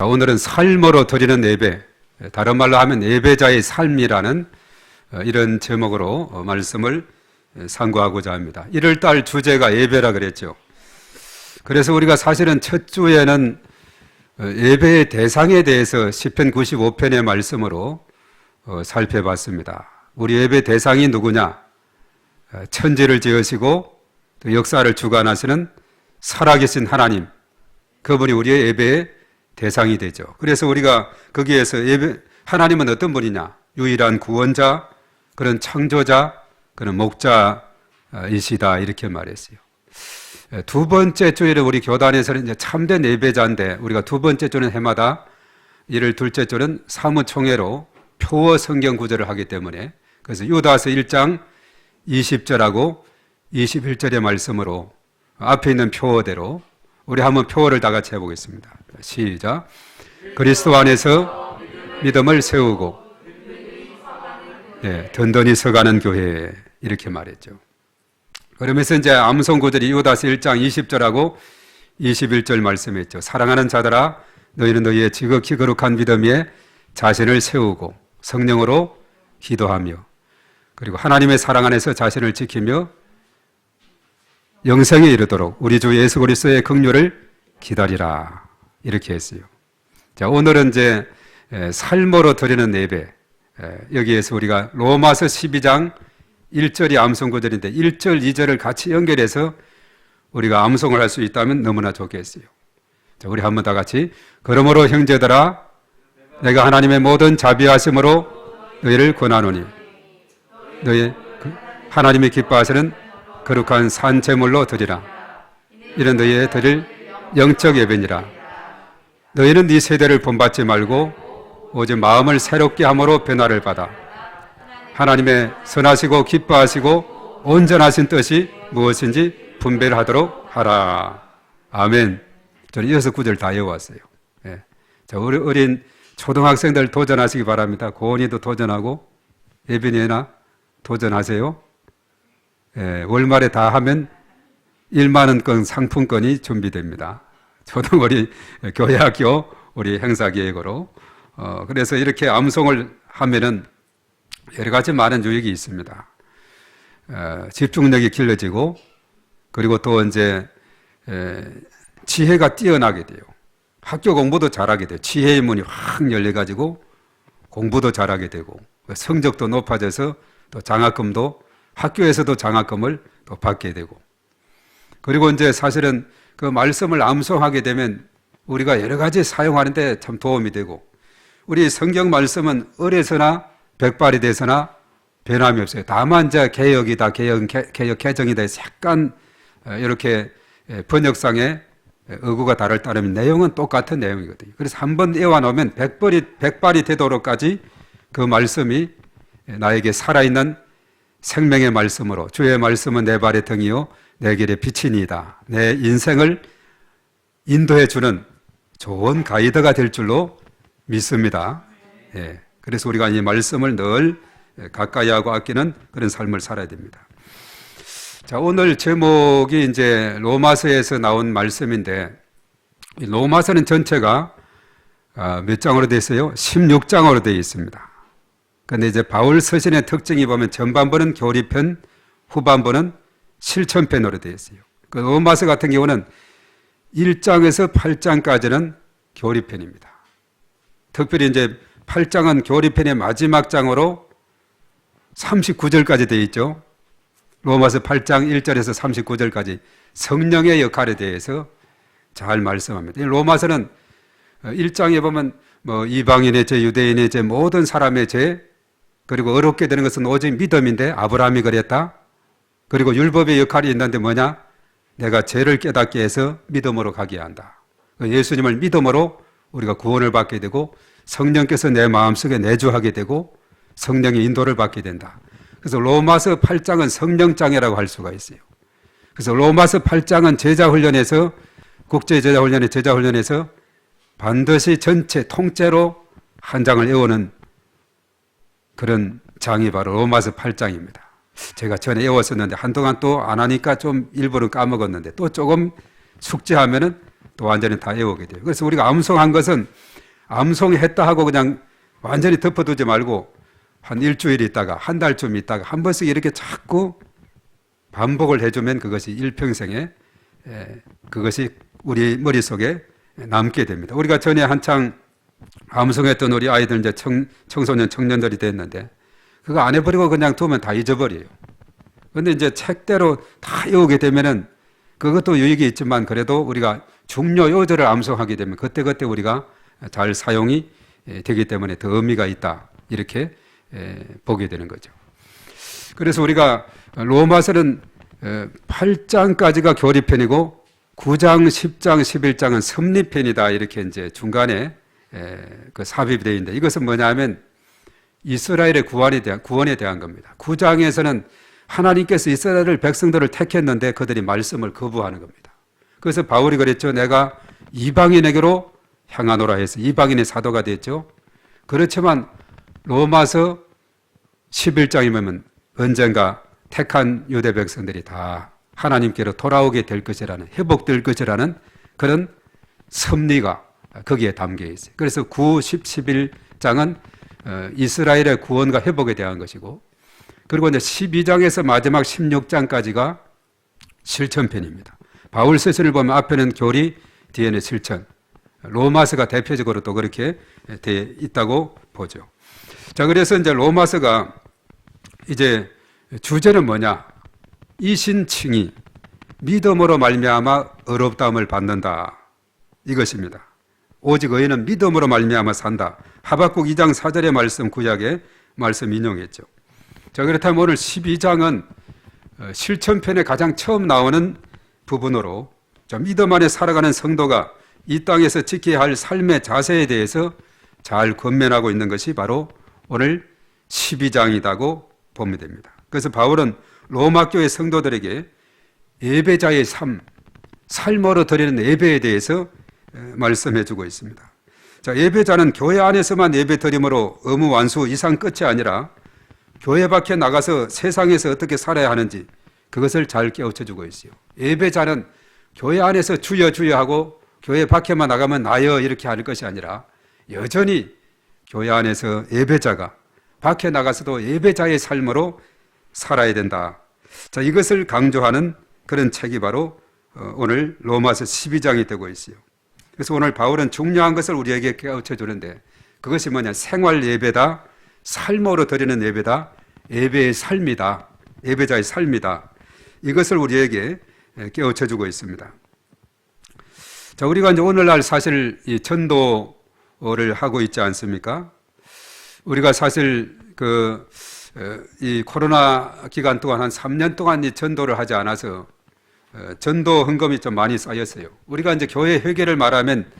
오늘은 삶으로 드리는 예배, 다른 말로 하면 예배자의 삶이라는 이런 제목으로 말씀을 상고하고자 합니다. 1월달 주제가 예배라 그랬죠. 그래서 우리가 사실은 첫 주에는 예배의 대상에 대해서 시편 95편의 말씀으로 살펴봤습니다. 우리 예배 대상이 누구냐? 천지를 지으시고 또 역사를 주관하시는 살아계신 하나님, 그분이 우리의 예배의 대상이 되죠. 그래서 우리가 거기에서 하나님은 어떤 분이냐? 유일한 구원자, 그런 창조자, 그런 목자이시다, 이렇게 말했어요. 두 번째 주일에 우리 교단에서는 이제 참된 예배자인데, 우리가 두 번째 주는 해마다 이를 둘째 주는 사무총회로 표어 성경 구절을 하기 때문에, 그래서 유다서 1장 20절하고 21절의 말씀으로 앞에 있는 표어대로 우리 한번 표어를 다 같이 해보겠습니다. 시작. 그리스도 안에서 믿음을 세우고 든든히 서가는 교회, 이렇게 말했죠. 그러면서 이제 암송 구절이 유다서 1장 20절하고 21절 말씀했죠. 사랑하는 자들아, 너희는 너희의 지극히 거룩한 믿음 위에 자신을 세우고 성령으로 기도하며, 그리고 하나님의 사랑 안에서 자신을 지키며 영생에 이르도록 우리 주 예수 그리스도의 긍휼을 기다리라, 이렇게 했어요. 자, 오늘은 이제 삶으로 드리는 예배, 여기에서 우리가 로마서 12장 1절이 암송 구절인데 1절, 2절을 같이 연결해서 우리가 암송을 할 수 있다면 너무나 좋겠어요. 자, 우리 한번 다 같이. 그러므로 형제들아, 내가 하나님의 모든 자비하심으로 너희를 권하노니 너희 하나님이 기뻐하시는 거룩한 산제물로 드리라. 이런 너희의 드릴 영적 예배니라. 너희는 네 세대를 본받지 말고 오직 마음을 새롭게 함으로 변화를 받아 하나님의 선하시고 기뻐하시고 온전하신 뜻이 무엇인지 분별하도록 하라. 아멘. 저는 6구절 다 외워왔어요. 자, 우리 어린 초등학생들 도전하시기 바랍니다. 고은이도 도전하고 예빈이나 도전하세요. 월말에 다 하면 1만 원권 상품권이 준비됩니다. 초등 우리 교회학교 우리 행사 계획으로. 그래서 이렇게 암송을 하면은 여러 가지 많은 유익이 있습니다. 집중력이 길러지고, 그리고 또 이제 지혜가 뛰어나게 돼요. 학교 공부도 잘하게 돼요. 지혜의 문이 확 열려가지고 공부도 잘하게 되고, 성적도 높아져서 또 장학금도, 학교에서도 장학금을 또 받게 되고, 그리고 이제 사실은 그 말씀을 암송하게 되면 우리가 여러 가지 사용하는데 참 도움이 되고, 우리 성경 말씀은 어려서나 백발이 돼서나 변함이 없어요. 다만 이제 개혁이다, 개혁 개정이다 해서 약간 이렇게 번역상의 어구가 다를 따르면 내용은 똑같은 내용이거든요. 그래서 한번 외워놓으면 백발이 되도록까지 그 말씀이 나에게 살아있는 생명의 말씀으로, 주의 말씀은 내 발의 등이요 내 길의 빛이니이다, 내 인생을 인도해 주는 좋은 가이드가 될 줄로 믿습니다. 그래서 우리가 이 말씀을 늘 가까이 하고 아끼는 그런 삶을 살아야 됩니다. 자, 오늘 제목이 이제 로마서에서 나온 말씀인데, 로마서는 전체가 몇 장으로 되어 있어요? 16장으로 되어 있습니다. 그런데 이제 바울 서신의 특징이 보면 전반부는 교리편, 후반부는 실천편으로 되어 있어요. 그 로마서 같은 경우는 1장에서 8장까지는 교리편입니다. 특별히 이제 8장은 교리편의 마지막 장으로 39절까지 되어 있죠. 로마서 8장 1절에서 39절까지 성령의 역할에 대해서 잘 말씀합니다. 로마서는 1장에 보면 뭐 이방인의 죄, 유대인의 죄, 모든 사람의 죄, 그리고 어렵게 되는 것은 오직 믿음인데 아브라함이 그랬다. 그리고 율법의 역할이 있는데 뭐냐? 내가 죄를 깨닫게 해서 믿음으로 가게 한다. 예수님을 믿음으로 우리가 구원을 받게 되고, 성령께서 내 마음속에 내주하게 되고 성령의 인도를 받게 된다. 그래서 로마서 8장은 성령장이라고 할 수가 있어요. 그래서 로마서 8장은 제자훈련에서, 국제제자훈련의 제자훈련에서 반드시 전체 통째로 한 장을 외우는 그런 장이 바로 로마서 8장입니다. 제가 전에 외웠었는데 한동안 또 안 하니까 좀 일부러 까먹었는데 또 조금 숙지하면은 또 완전히 다 외우게 돼요. 그래서 우리가 암송한 것은 암송했다 하고 그냥 완전히 덮어두지 말고 한 일주일 있다가 한 달쯤 있다가 한 번씩 이렇게 자꾸 반복을 해주면 그것이 일평생에 그것이 우리 머릿속에 남게 됩니다. 우리가 전에 한창 암송했던 우리 아이들 이제 청소년 청년들이 됐는데 그거 안 해버리고 그냥 두면 다 잊어버려요. 그런데 이제 책대로 다 외우게 되면은 그것도 유익이 있지만 그래도 우리가 중요 요절을 암송하게 되면 그때그때 우리가 잘 사용이 되기 때문에 더 의미가 있다. 이렇게 보게 되는 거죠. 그래서 우리가 로마서는 8장까지가 교리편이고 9장, 10장, 11장은 섭리편이다. 이렇게 이제 중간에 그 삽입이 되어 있는데 이것은 뭐냐면 이스라엘의 구원에 대한 겁니다. 9장에서는 하나님께서 이스라엘 백성들을 택했는데 그들이 말씀을 거부하는 겁니다. 그래서 바울이 그랬죠. 내가 이방인에게로 향하노라 해서 이방인의 사도가 됐죠. 그렇지만 로마서 11장이면 언젠가 택한 유대 백성들이 다 하나님께로 돌아오게 될 것이라는, 회복될 것이라는 그런 섭리가 거기에 담겨 있어요. 그래서 9, 10, 11장은 이스라엘의 구원과 회복에 대한 것이고, 그리고 이제 12장에서 마지막 16장까지가 실천편입니다. 바울 서신을 보면 앞에는 교리, 뒤에는 실천. 로마서가 대표적으로 또 그렇게 되어 있다고 보죠. 자, 그래서 이제 로마서가 이제 주제는 뭐냐? 이신칭이 믿음으로 말미암아 의롭다함을 받는다. 이것입니다. 오직 의인은 믿음으로 말미암아 산다. 하박국 2장 4절의 말씀, 구약의 말씀 인용했죠. 자, 그렇다면 오늘 12장은 실천편에 가장 처음 나오는 부분으로 믿음 안에 살아가는 성도가 이 땅에서 지켜야 할 삶의 자세에 대해서 잘 권면하고 있는 것이 바로 오늘 12장이라고 보면 됩니다. 그래서 바울은 로마 교회 성도들에게 예배자의 삶으로 드리는 예배에 대해서 말씀해 주고 있습니다. 자, 예배자는 교회 안에서만 예배 드림으로 의무 완수 이상 끝이 아니라 교회 밖에 나가서 세상에서 어떻게 살아야 하는지 그것을 잘 깨우쳐 주고 있어요. 예배자는 교회 안에서 주여 주여 하고 교회 밖에만 나가면 나여 이렇게 할 것이 아니라 여전히 교회 안에서 예배자가 밖에 나가서도 예배자의 삶으로 살아야 된다. 자, 이것을 강조하는 그런 책이 바로 오늘 로마서 12장이 되고 있어요. 그래서 오늘 바울은 중요한 것을 우리에게 깨우쳐 주는데 그것이 뭐냐? 생활 예배다, 삶으로 드리는 예배다, 예배의 삶이다, 예배자의 삶이다. 이것을 우리에게 깨우쳐 주고 있습니다. 자, 우리가 이제 오늘날 사실 이 전도를 하고 있지 않습니까? 우리가 사실 이 코로나 기간 동안 한 3년 동안 이 전도를 하지 않아서 전도 헌금이 좀 많이 쌓였어요. 우리가 이제 교회 회계를 말하면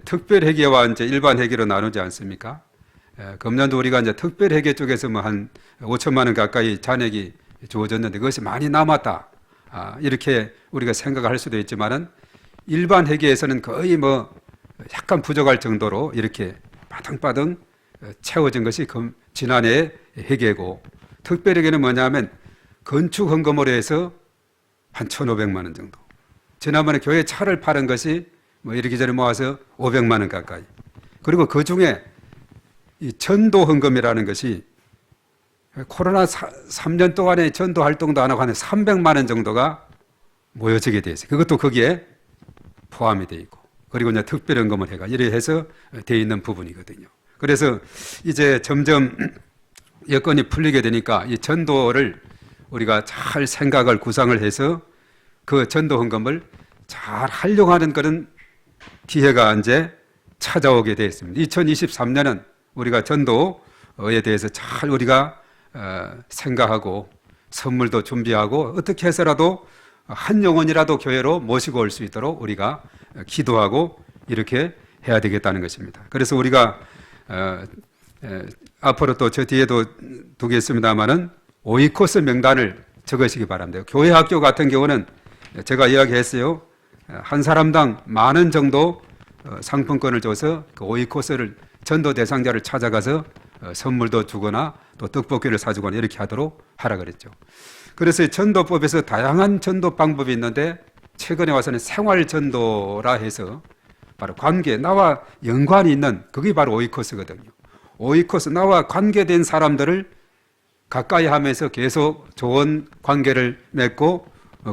특별 회계와 이제 일반 회계로 나누지 않습니까? 금년도 우리가 이제 특별 회계 쪽에서 뭐 한 5천만 원 가까이 잔액이 주어졌는데 그것이 많이 남았다. 이렇게 우리가 생각할 수도 있지만은 일반 회계에서는 거의 뭐 약간 부족할 정도로 이렇게 바등바등 채워진 것이 지난해 회계고, 특별 회계는 뭐냐면 건축 헌금으로 해서 한 1,500만 원 정도. 지난번에 교회 차를 파는 것이 뭐 이렇게 모아서 500만 원 가까이. 그리고 그 중에 이 전도 헌금이라는 것이 코로나 3년 동안에 전도 활동도 안 하고 한 300만 원 정도가 모여지게 돼 있어요. 그것도 거기에 포함이 돼 있고, 그리고 이제 특별 헌금을 해가 이래 해서 돼 있는 부분이거든요. 그래서 이제 점점 여건이 풀리게 되니까 이 전도를 우리가 잘 생각을 구상을 해서 그 전도 헌금을 잘 활용하는 그런 기회가 이제 찾아오게 되었습니다. 2023년은 우리가 전도에 대해서 잘 우리가 생각하고 선물도 준비하고 어떻게 해서라도 한 영혼이라도 교회로 모시고 올 수 있도록 우리가 기도하고 이렇게 해야 되겠다는 것입니다. 그래서 우리가 앞으로 또 저 뒤에도 두겠습니다만은 오이코스 명단을 적으시기 바랍니다. 교회 학교 같은 경우는 제가 이야기했어요. 한 사람당 10,000원 정도 상품권을 줘서 그 오이코스를 전도 대상자를 찾아가서 선물도 주거나 또 떡볶이를 사주거나 이렇게 하도록 하라 그랬죠. 그래서 전도법에서 다양한 전도 방법이 있는데 최근에 와서는 생활 전도라 해서 바로 관계, 나와 연관이 있는 그게 바로 오이코스거든요. 오이코스, 나와 관계된 사람들을 가까이 하면서 계속 좋은 관계를 맺고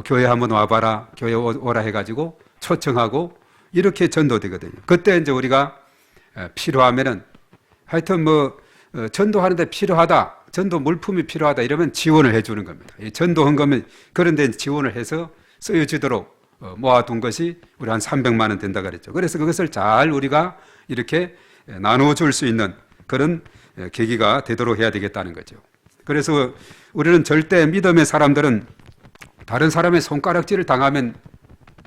교회 한번 와봐라, 교회 오라 해가지고 초청하고 이렇게 전도되거든요. 그때 이제 우리가 필요하면은 하여튼 전도하는데 필요하다, 전도 물품이 필요하다 이러면 지원을 해주는 겁니다. 이 전도 헌금은 그런 데 지원을 해서 쓰여지도록 모아둔 것이 우리 한 300만 원 된다 그랬죠. 그래서 그것을 잘 우리가 이렇게 나눠줄 수 있는 그런 계기가 되도록 해야 되겠다는 거죠. 그래서 우리는 절대 믿음의 사람들은 다른 사람의 손가락질을 당하면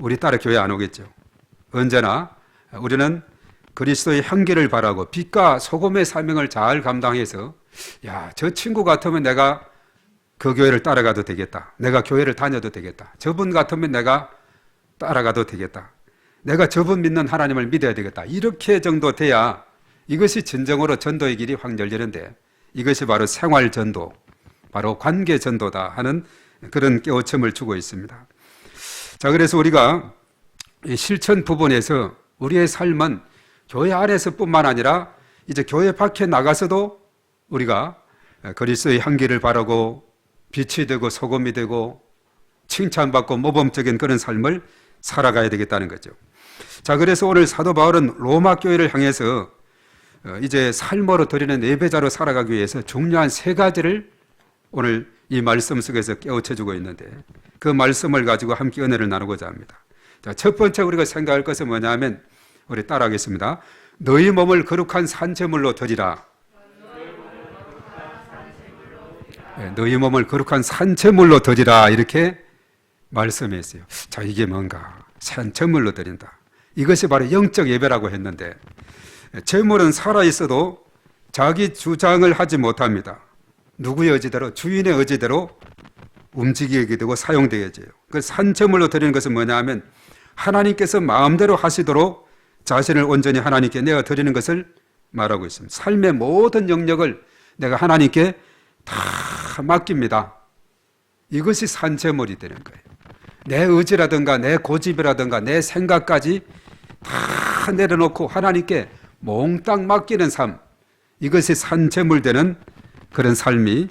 우리 따라 교회 안 오겠죠. 언제나 우리는 그리스도의 향기를 바라고 빛과 소금의 사명을 잘 감당해서 야, 저 친구 같으면 내가 그 교회를 따라가도 되겠다. 내가 교회를 다녀도 되겠다. 저분 같으면 내가 따라가도 되겠다. 내가 저분 믿는 하나님을 믿어야 되겠다. 이렇게 정도 돼야 이것이 진정으로 전도의 길이 확 열리는데 이것이 바로 생활 전도, 바로 관계 전도다 하는 그런 깨우침을 주고 있습니다. 자, 그래서 우리가 이 실천 부분에서 우리의 삶은 교회 안에서뿐만 아니라 이제 교회 밖에 나가서도 우리가 그리스도의 향기를 바라고 빛이 되고 소금이 되고 칭찬받고 모범적인 그런 삶을 살아가야 되겠다는 거죠. 자, 그래서 오늘 사도 바울은 로마 교회를 향해서 이제 삶으로 드리는 예배자로 살아가기 위해서 중요한 3가지를 오늘 이 말씀 속에서 깨우쳐주고 있는데 그 말씀을 가지고 함께 은혜를 나누고자 합니다. 자, 첫 번째 우리가 생각할 것은 뭐냐면 우리 따라하겠습니다. 너희 몸을 거룩한 산제물로 드리라. 너희 몸을 거룩한 산제물로 드리라 이렇게 말씀했어요. 자, 이게 뭔가? 산제물로 드린다. 이것이 바로 영적 예배라고 했는데 제물은 살아있어도 자기 주장을 하지 못합니다. 누구의 의지대로, 주인의 의지대로 움직이게 되고 사용되어져요. 그 산제물로 드리는 것은 뭐냐 하면 하나님께서 마음대로 하시도록 자신을 온전히 하나님께 내어 드리는 것을 말하고 있습니다. 삶의 모든 영역을 내가 하나님께 다 맡깁니다. 이것이 산제물이 되는 거예요. 내 의지라든가 내 고집이라든가 내 생각까지 다 내려놓고 하나님께 몽땅 맡기는 삶, 이것이 산제물 되는 그런 삶이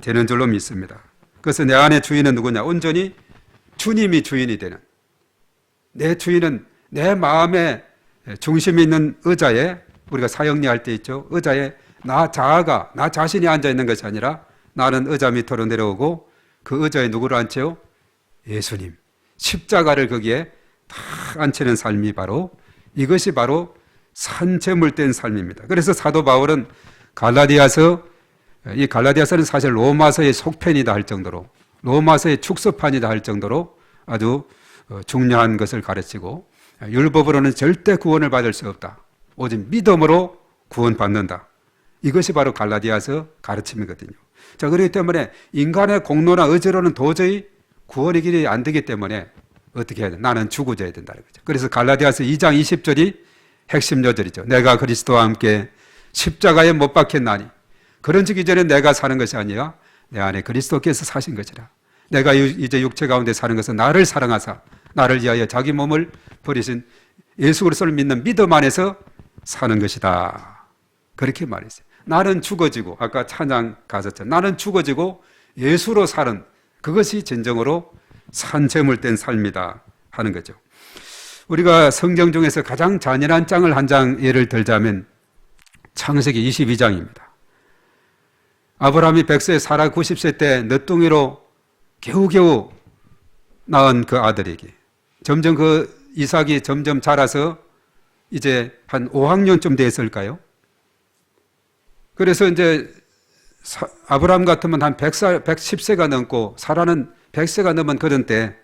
되는 줄로 믿습니다. 그래서 내 안의 주인은 누구냐? 온전히 주님이 주인이 되는, 내 주인은 내 마음의 중심에 있는 의자에, 우리가 사형리할 때 있죠, 의자에 나 자아가, 나 자신이 앉아있는 것이 아니라 나는 의자 밑으로 내려오고 그 의자에 누구를 앉혀요? 예수님, 십자가를 거기에 다 앉히는 삶이 바로, 이것이 바로 산제물된 삶입니다. 그래서 사도 바울은 갈라디아서, 이 갈라디아서는 사실 로마서의 속편이다 할 정도로, 로마서의 축소판이다 할 정도로 아주 중요한 것을 가르치고, 율법으로는 절대 구원을 받을 수 없다, 오직 믿음으로 구원받는다, 이것이 바로 갈라디아서 가르침이거든요. 자, 그렇기 때문에 인간의 공로나 의지로는 도저히 구원의 길이 안 되기 때문에 어떻게 해야 돼? 나는 죽어져야 된다는 거죠. 그래서 갈라디아서 2장 20절이 핵심 요절이죠. 내가 그리스도와 함께 십자가에 못 박혔나니, 그런 즉 이제는 내가 사는 것이 아니라 내 안에 그리스도께서 사신 것이라. 내가 이제 육체 가운데 사는 것은 나를 사랑하사 나를 위하여 자기 몸을 버리신 예수 그리스도를 믿는 믿음 안에서 사는 것이다, 그렇게 말했어요. 나는 죽어지고, 아까 찬양 가사처럼 나는 죽어지고 예수로 사는, 그것이 진정으로 산제물된 삶이다 하는 거죠. 우리가 성경 중에서 가장 잔인한 장을 한 장 예를 들자면 창세기 22장입니다. 아브라함이 100세, 사라 90세 때 늦둥이로 겨우겨우 낳은 그 아들에게 점점 그 이삭이 점점 자라서 이제 한 5학년쯤 됐을까요? 그래서 이제 아브라함 같으면 한 100살, 110세가 넘고 사라는 100세가 넘은 그런 때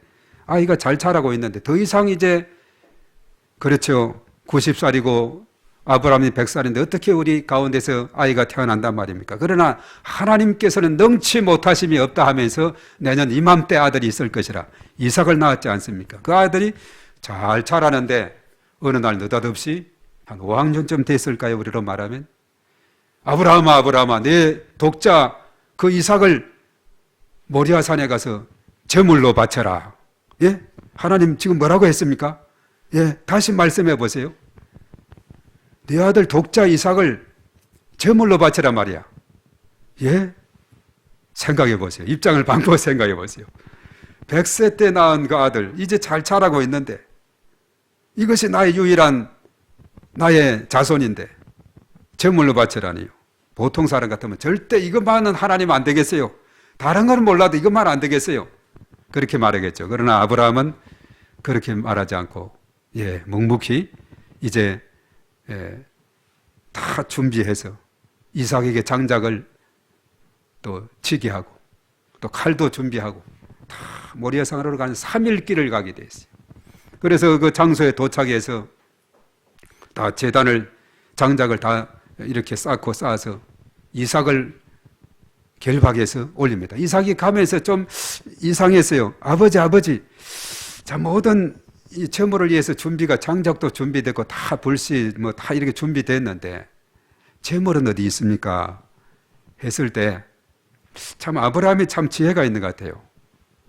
아이가 잘 자라고 있는데 더 이상 이제, 그렇죠, 90살이고 아브라함이 100살인데 어떻게 우리 가운데서 아이가 태어난단 말입니까? 그러나 하나님께서는 능치 못하심이 없다 하면서 내년 이맘때 아들이 있을 것이라 이삭을 낳았지 않습니까? 그 아들이 잘 자라는데 어느 날 느닷없이 한 5학년쯤 됐을까요? 우리로 말하면 아브라함아, 아브라함아, 내 독자 그 이삭을 모리아산에 가서 제물로 바쳐라. 예? 하나님 지금 뭐라고 했습니까? 예, 다시 말씀해 보세요. 네 아들 독자 이삭을 제물로 바치란 말이야. 예? 생각해 보세요. 입장을 바꿔 생각해 보세요. 100세 때 낳은 그 아들 이제 잘 자라고 있는데 이것이 나의 유일한 나의 자손인데 제물로 바치라니요. 보통 사람 같으면 절대 이것만은 하나님 안 되겠어요. 다른 건 몰라도 이것만 안 되겠어요. 그렇게 말하겠죠. 그러나 아브라함은 그렇게 말하지 않고 묵묵히 이제 다 준비해서 이삭에게 장작을 또 치게 하고 또 칼도 준비하고 다 모리아산으로 가는 3일 길을 가게 됐어요. 그래서 그 장소에 도착해서 다 제단을 장작을 다 이렇게 쌓아서 이삭을 결박해서 올립니다. 이삭이 가면서 좀 이상했어요. 아버지 자, 모든 이 제물을 위해서 준비가 장작도 준비되고 다 불씨 뭐 다 이렇게 준비됐는데 제물은 어디 있습니까? 했을 때 참 아브라함이 참 지혜가 있는 것 같아요.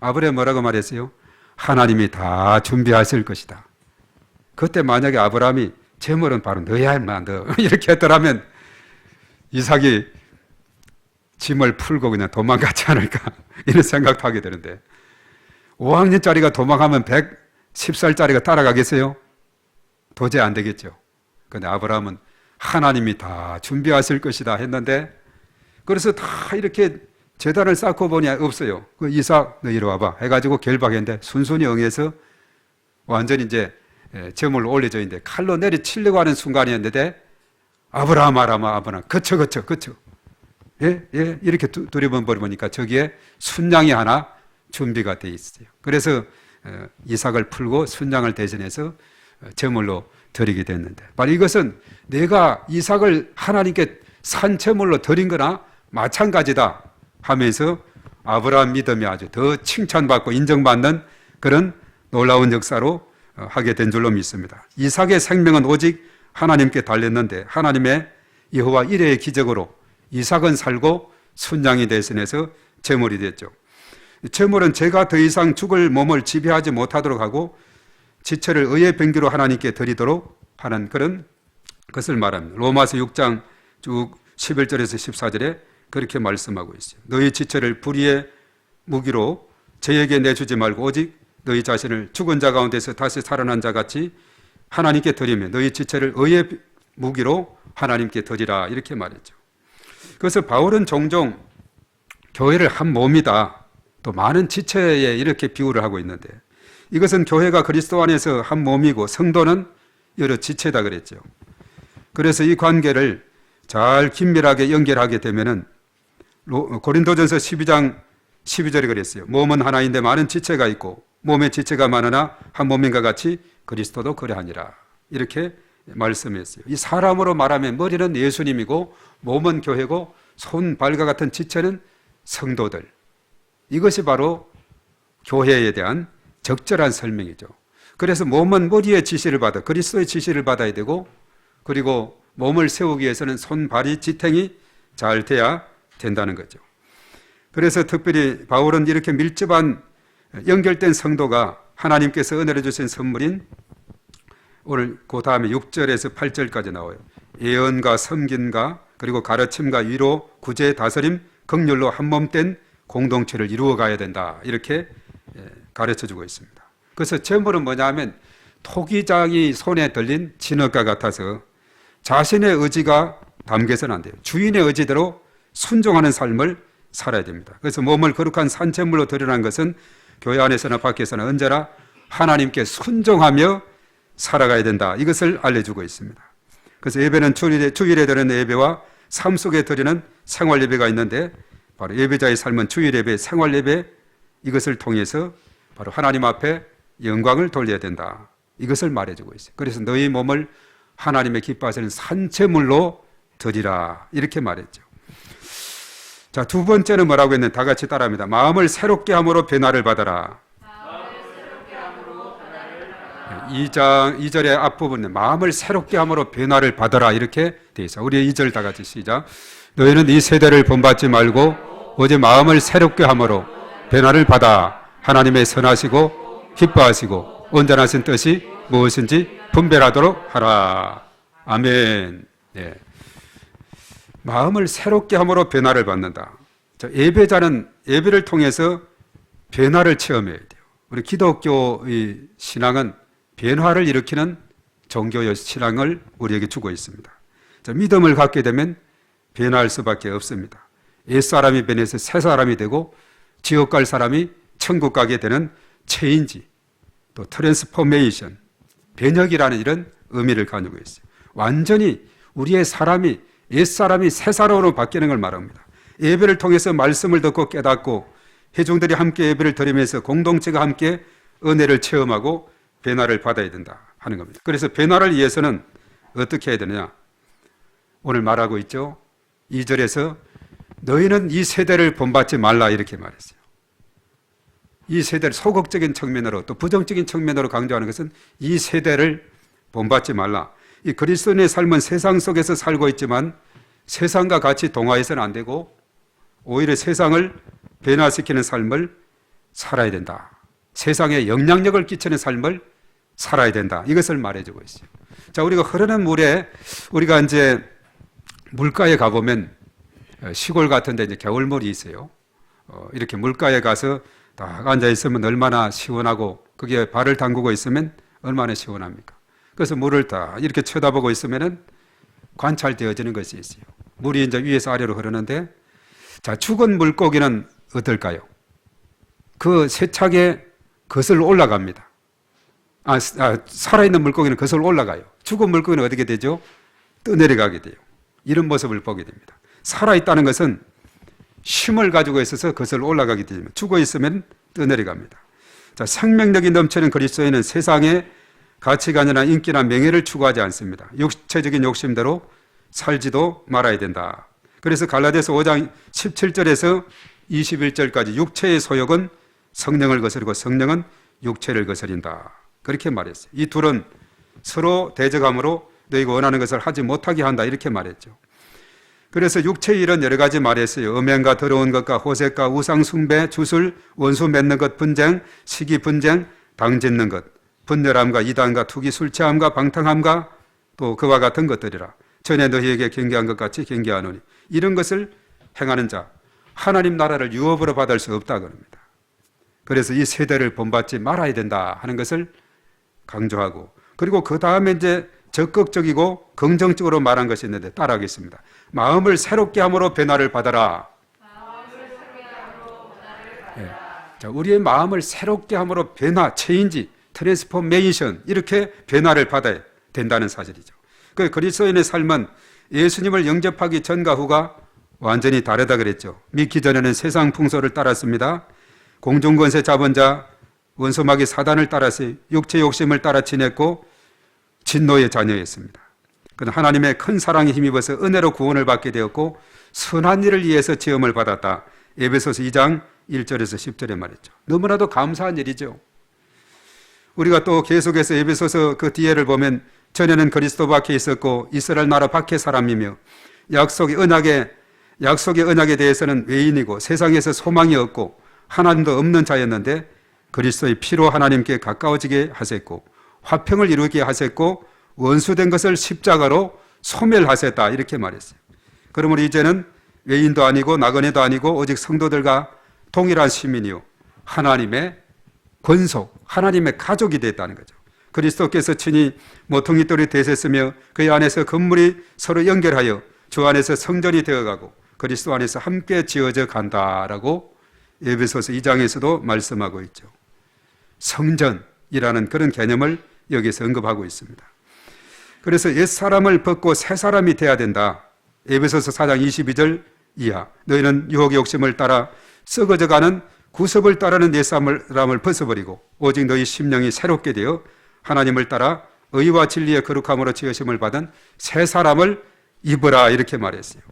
아브라함이 뭐라고 말했어요? 하나님이 다 준비하실 것이다. 그때 만약에 아브라함이 제물은 바로 너야 인마 너 이렇게 했더라면 이삭이 짐을 풀고 그냥 도망가지 않을까 이런 생각도 하게 되는데 5학년짜리가 도망가면 110살짜리가 따라가겠어요? 도저히 안 되겠죠. 그런데 아브라함은 하나님이 다 준비하실 것이다 했는데 그래서 다 이렇게 제단을 쌓고 보니 없어요. 그 이삭 너 이리 와봐 해가지고 결박했는데 순순히 응해서 완전히 이제 제물로 올려져 있는데 칼로 내리치려고 하는 순간이었는데 아브라함 그쳐 이렇게 두려워버리니까 저기에 순양이 하나 준비가 돼 있어요. 그래서 이삭을 풀고 순양을 대신해서 제물로 드리게 됐는데 바로 이것은 내가 이삭을 하나님께 산 제물로 드린 거나 마찬가지다 하면서 아브라함 믿음이 아주 더 칭찬받고 인정받는 그런 놀라운 역사로 하게 된 줄로 믿습니다. 이삭의 생명은 오직 하나님께 달렸는데 하나님의 여호와 이레의 기적으로 이삭은 살고 순양이 대신해서 제물이 됐죠. 제물은 죄가 더 이상 죽을 몸을 지배하지 못하도록 하고 지체를 의의 병기로 하나님께 드리도록 하는 그런 것을 말합니다. 로마서 6장 쭉 11절에서 14절에 그렇게 말씀하고 있어요. 너희 지체를 불의의 무기로 죄에게 내주지 말고 오직 너희 자신을 죽은 자 가운데서 다시 살아난 자 같이 하나님께 드리며 너희 지체를 의의 무기로 하나님께 드리라 이렇게 말했죠. 그래서 바울은 종종 교회를 한 몸이다 또 많은 지체에 이렇게 비유를 하고 있는데 이것은 교회가 그리스도 안에서 한 몸이고 성도는 여러 지체다 그랬죠. 그래서 이 관계를 잘 긴밀하게 연결하게 되면은 고린도전서 12장 12절에 그랬어요. 몸은 하나인데 많은 지체가 있고 몸의 지체가 많으나 한 몸인가 같이 그리스도도 그러하니라 이렇게 말씀했어요. 이 사람으로 말하면 머리는 예수님이고 몸은 교회고 손, 발과 같은 지체는 성도들. 이것이 바로 교회에 대한 적절한 설명이죠. 그래서 몸은 머리의 지시를 받아 그리스도의 지시를 받아야 되고 그리고 몸을 세우기 위해서는 손, 발이 지탱이 잘 돼야 된다는 거죠. 그래서 특별히 바울은 이렇게 밀접한 연결된 성도가 하나님께서 은혜를 주신 선물인 오늘 그 다음에 6절에서 8절까지 나와요. 예언과 섬김과 그리고 가르침과 위로, 구제, 다스림, 긍휼로 한몸된 공동체를 이루어 가야 된다. 이렇게 가르쳐주고 있습니다. 그래서 제물은 뭐냐 하면 토기장이 손에 들린 진흙과 같아서 자신의 의지가 담겨서는 안 돼요. 주인의 의지대로 순종하는 삶을 살아야 됩니다. 그래서 몸을 거룩한 산제물로 드리라는 것은 교회 안에서나 밖에서나 언제나 하나님께 순종하며 살아가야 된다. 이것을 알려주고 있습니다. 그래서 예배는 주일에 드리는 예배와 삶 속에 드리는 생활 예배가 있는데 바로 예배자의 삶은 주일 예배, 생활 예배 이것을 통해서 바로 하나님 앞에 영광을 돌려야 된다. 이것을 말해주고 있어요. 그래서 너희 몸을 하나님의 기뻐하시는 산제물로 드리라 이렇게 말했죠. 자, 두 번째는 뭐라고 했는데 다 같이 따라합니다. 마음을 새롭게 함으로 변화를 받아라. 2절의 앞부분에 마음을 새롭게 함으로 변화를 받아라 이렇게 되어 있어요. 우리 2절 다 같이 시작. 너희는 이 세대를 본받지 말고 오직 마음을 새롭게 함으로 변화를 받아 하나님의 선하시고 기뻐하시고 온전하신 뜻이 무엇인지 분별하도록 하라. 아멘. 예. 마음을 새롭게 함으로 변화를 받는다. 예배자는 예배를 통해서 변화를 체험해야 돼요. 우리 기독교의 신앙은 변화를 일으키는 종교의 신앙을 우리에게 주고 있습니다. 믿음을 갖게 되면 변화할 수밖에 없습니다. 옛사람이 변해서 새 사람이 되고 지옥 갈 사람이 천국 가게 되는 체인지, 또 트랜스포메이션, 변혁이라는 이런 의미를 가지고 있어요. 완전히 우리의 사람이 옛사람이 새 사람으로 바뀌는 걸 말합니다. 예배를 통해서 말씀을 듣고 깨닫고 회중들이 함께 예배를 드리면서 공동체가 함께 은혜를 체험하고 변화를 받아야 된다 하는 겁니다. 그래서 변화를 위해서는 어떻게 해야 되느냐? 오늘 말하고 있죠. 2절에서 너희는 이 세대를 본받지 말라 이렇게 말했어요. 이 세대를 소극적인 측면으로 또 부정적인 측면으로 강조하는 것은 이 세대를 본받지 말라. 이 그리스도인의 삶은 세상 속에서 살고 있지만 세상과 같이 동화해서는 안 되고 오히려 세상을 변화시키는 삶을 살아야 된다. 세상에 영향력을 끼치는 삶을 살아야 된다. 이것을 말해주고 있어요. 자, 우리가 흐르는 물에 우리가 이제 물가에 가보면 시골 같은데 이제 겨울물이 있어요. 이렇게 물가에 가서 딱 앉아 있으면 얼마나 시원하고 거기에 발을 담그고 있으면 얼마나 시원합니까? 그래서 물을 딱 이렇게 쳐다보고 있으면은 관찰되어지는 것이 있어요. 물이 이제 위에서 아래로 흐르는데, 자, 죽은 물고기는 어떨까요? 그 세차게 거슬러 올라갑니다. 살아있는 물고기는 거슬러 올라가요. 죽은 물고기는 어떻게 되죠? 떠내려가게 돼요. 이런 모습을 보게 됩니다. 살아있다는 것은 힘을 가지고 있어서 거슬러 올라가게 되면 죽어 있으면 떠내려갑니다. 자, 생명력이 넘치는 그리스도인은 세상에 가치관이나 인기나 명예를 추구하지 않습니다. 육체적인 욕심대로 살지도 말아야 된다. 그래서 갈라디아서 5장 17절에서 21절까지 육체의 소욕은 성령을 거스르고 성령은 육체를 거스린다. 그렇게 말했어요. 이 둘은 서로 대적함으로 너희가 원하는 것을 하지 못하게 한다. 이렇게 말했죠. 그래서 육체의 일은 여러 가지 말했어요. 음행과 더러운 것과 호색과 우상 숭배, 주술, 원수 맺는 것, 분쟁, 시기 분쟁, 당 짓는 것, 분열함과 이단과 투기, 술 취함과 방탕함과 또 그와 같은 것들이라. 전에 너희에게 경계한 것 같이 경계하노니 이런 것을 행하는 자 하나님 나라를 유업으로 받을 수 없다 그럽니다. 그래서 이 세대를 본받지 말아야 된다 하는 것을 강조하고, 그리고 그 다음에 이제 적극적이고 긍정적으로 말한 것이 있는데 따라하겠습니다. 마음을 새롭게 함으로 변화를 받아라. 네. 자, 우리의 마음을 새롭게 함으로 변화, 체인지, 트랜스포메이션, 이렇게 변화를 받아야 된다는 사실이죠. 그 그리스도인의 삶은 예수님을 영접하기 전과 후가 완전히 다르다 그랬죠. 믿기 전에는 세상 풍소를 따랐습니다. 공중권세 잡은 자, 원수마귀 사단을 따라서 육체 욕심을 따라 지냈고 진노의 자녀였습니다. 그는 하나님의 큰 사랑에 힘입어서 은혜로 구원을 받게 되었고 선한 일을 위해서 지음을 받았다. 에베소서 2장 1절에서 10절에 말했죠. 너무나도 감사한 일이죠. 우리가 또 계속해서 에베소서 그 뒤에를 보면 전에는 그리스도 밖에 있었고 이스라엘 나라 밖의 사람이며 약속의 언약에 대해서는 외인이고 세상에서 소망이 없고 하나님도 없는 자였는데 그리스도의 피로 하나님께 가까워지게 하셨고 화평을 이루게 하셨고 원수된 것을 십자가로 소멸하셨다 이렇게 말했어요. 그러므로 이제는 외인도 아니고 나그네도 아니고 오직 성도들과 동일한 시민이요 하나님의 권속, 하나님의 가족이 됐다는 거죠. 그리스도께서 친히 모퉁이 돌이 되셨으며 그의 안에서 건물이 서로 연결하여 주 안에서 성전이 되어가고 그리스도 안에서 함께 지어져 간다라고 에베소서 2장에서도 말씀하고 있죠. 성전이라는 그런 개념을 여기서 언급하고 있습니다. 그래서 옛사람을 벗고 새사람이 돼야 된다. 에베소서 4장 22절 이하 너희는 유혹의 욕심을 따라 썩어져가는 구습을 따르는 옛사람을 벗어버리고 오직 너희 심령이 새롭게 되어 하나님을 따라 의와 진리의 거룩함으로 지으심을 받은 새 사람을 입으라 이렇게 말했어요.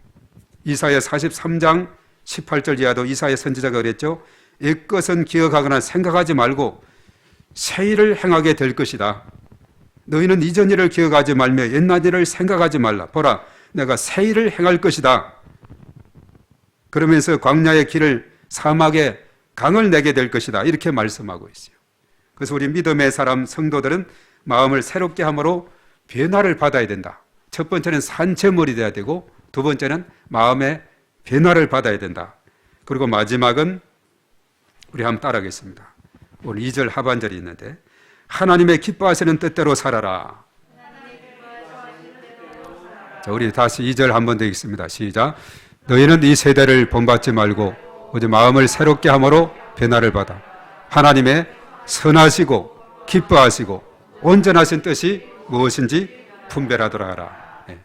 이사야 43장 18절 이하도 이사야 선지자가 그랬죠. 옛것은 기억하거나 생각하지 말고 새 일을 행하게 될 것이다. 너희는 이전 일을 기억하지 말며 옛날 일을 생각하지 말라. 보라, 내가 새 일을 행할 것이다. 그러면서 광야의 길을 사막에 강을 내게 될 것이다. 이렇게 말씀하고 있어요. 그래서 우리 믿음의 사람 성도들은 마음을 새롭게 함으로 변화를 받아야 된다. 첫 번째는 산채물이 돼야 되고, 두 번째는 마음의 변화를 받아야 된다. 그리고 마지막은 우리 한번 따라하겠습니다. 오늘 2절 하반절이 있는데, 하나님의 기뻐하시는 뜻대로 살아라. 자, 우리 다시 2절 한 번 더 읽습니다. 시작. 너희는 이 세대를 본받지 말고 오직 마음을 새롭게 함으로 변화를 받아 하나님의 선하시고 기뻐하시고 온전하신 뜻이 무엇인지 분별하도록 하라. 네.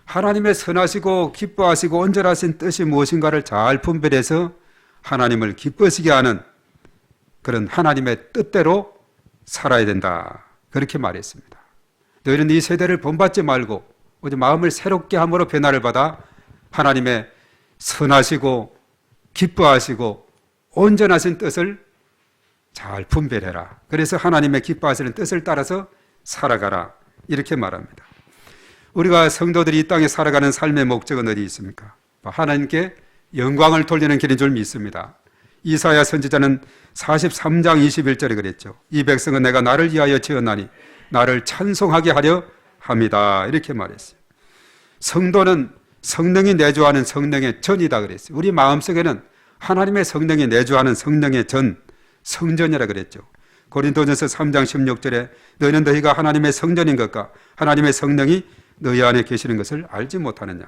하나님의 선하시고 기뻐하시고 온전하신 뜻이 무엇인가를 잘 분별해서 하나님을 기쁘시게 하는 그런 하나님의 뜻대로 살아야 된다. 그렇게 말했습니다. 너희는 이 세대를 본받지 말고 오직 마음을 새롭게 함으로 변화를 받아 하나님의 선하시고 기뻐하시고 온전하신 뜻을 잘 분별해라. 그래서 하나님의 기뻐하시는 뜻을 따라서 살아가라. 이렇게 말합니다. 우리가 성도들이 이 땅에 살아가는 삶의 목적은 어디 있습니까? 하나님께 영광을 돌리는 길인 줄 믿습니다. 이사야 선지자는 43장 21절에 그랬죠. 이 백성은 내가 나를 위하여 지었나니 나를 찬송하게 하려 합니다. 이렇게 말했어요. 성도는 성령이 내주하는 성령의 전이다 그랬어요. 우리 마음속에는 하나님의 성령이 내주하는 성령의 전, 성전이라 그랬죠. 고린도전서 3장 16절에 너희는 너희가 하나님의 성전인 것과 하나님의 성령이 너희 안에 계시는 것을 알지 못하느냐.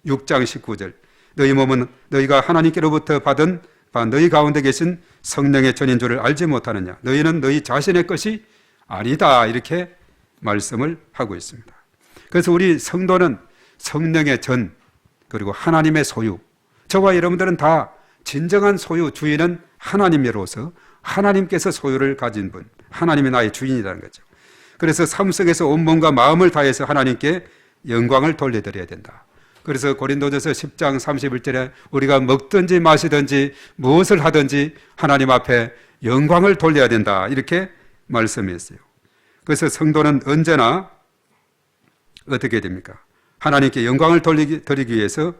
6장 19절 너희 몸은 너희가 하나님께로부터 받은 바 너희 가운데 계신 성령의 전인 줄을 알지 못하느냐. 너희는 너희 자신의 것이 아니다. 이렇게 말씀을 하고 있습니다. 그래서 우리 성도는 성령의 전 그리고 하나님의 소유, 저와 여러분들은 다 진정한 소유 주인은 하나님으로서 하나님께서 소유를 가진 분, 하나님이 나의 주인이라는 거죠. 그래서 삶 속에서 온 몸과 마음을 다해서 하나님께 영광을 돌려드려야 된다. 그래서 고린도전서 10장 31절에 우리가 먹든지 마시든지 무엇을 하든지 하나님 앞에 영광을 돌려야 된다. 이렇게 말씀했어요. 그래서 성도는 언제나 어떻게 됩니까? 하나님께 영광을 드리기 위해서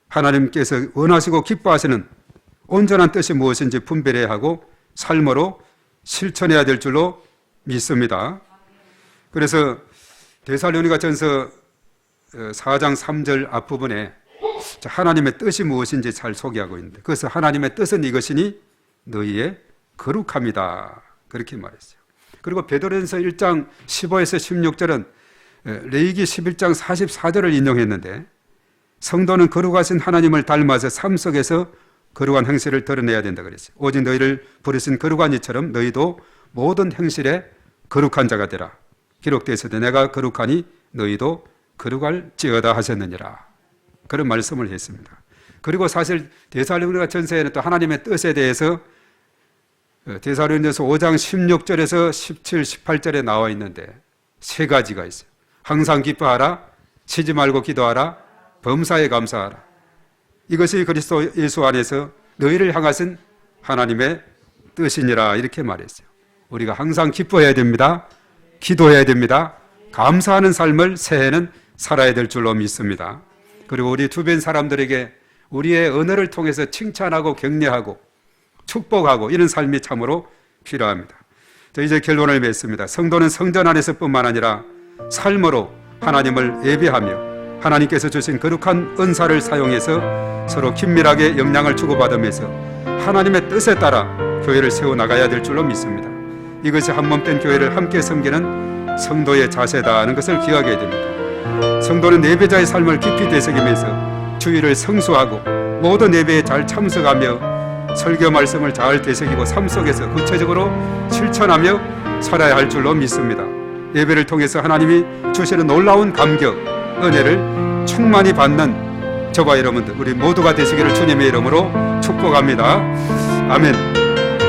하나님께서 원하시고 기뻐하시는 온전한 뜻이 무엇인지 분별해야 하고 삶으로 실천해야 될 줄로 믿습니다. 그래서 데살로니가전서 4장 3절 앞부분에 하나님의 뜻이 무엇인지 잘 소개하고 있는데, 그래서 하나님의 뜻은 이것이니 너희의 거룩함이다. 그렇게 말했어요. 그리고 베드로전서 1장 15에서 16절은 레위기 11장 44절을 인용했는데, 성도는 거룩하신 하나님을 닮아서 삶 속에서 거룩한 행실을 드러내야 된다 그랬어요. 오직 너희를 부르신 거룩한 이처럼 너희도 모든 행실에 거룩한 자가 되라. 기록되어 있으되 내가 거룩하니 너희도 거룩할지어다 하셨느니라. 그런 말씀을 했습니다. 그리고 사실 데살로니가 전서에는 또 하나님의 뜻에 대해서 데살로니가서 5장 16절에서 17, 18절에 나와 있는데 세 가지가 있어요. 항상 기뻐하라, 쉬지 말고 기도하라, 범사에 감사하라. 이것이 그리스도 예수 안에서 너희를 향하신 하나님의 뜻이니라. 이렇게 말했어요. 우리가 항상 기뻐해야 됩니다. 기도해야 됩니다. 감사하는 삶을 새해는 살아야 될 줄로 믿습니다. 그리고 우리 주변 사람들에게 우리의 언어를 통해서 칭찬하고 격려하고 축복하고 이런 삶이 참으로 필요합니다. 이제 결론을 맺습니다. 성도는 성전 안에서뿐만 아니라 삶으로 하나님을 예배하며 하나님께서 주신 거룩한 은사를 사용해서 서로 긴밀하게 영향을 주고받으면서 하나님의 뜻에 따라 교회를 세워나가야 될 줄로 믿습니다. 이것이 한몸된 교회를 함께 섬기는 성도의 자세다는 것을 기억해야 됩니다. 성도는 예배자의 삶을 깊이 되새기면서 주의를 성수하고 모든 예배에 잘 참석하며 설교 말씀을 잘 되새기고 삶 속에서 구체적으로 실천하며 살아야 할 줄로 믿습니다. 예배를 통해서 하나님이 주시는 놀라운 감격, 은혜를 충만히 받는 저와 여러분들 우리 모두가 되시기를 주님의 이름으로 축복합니다. 아멘.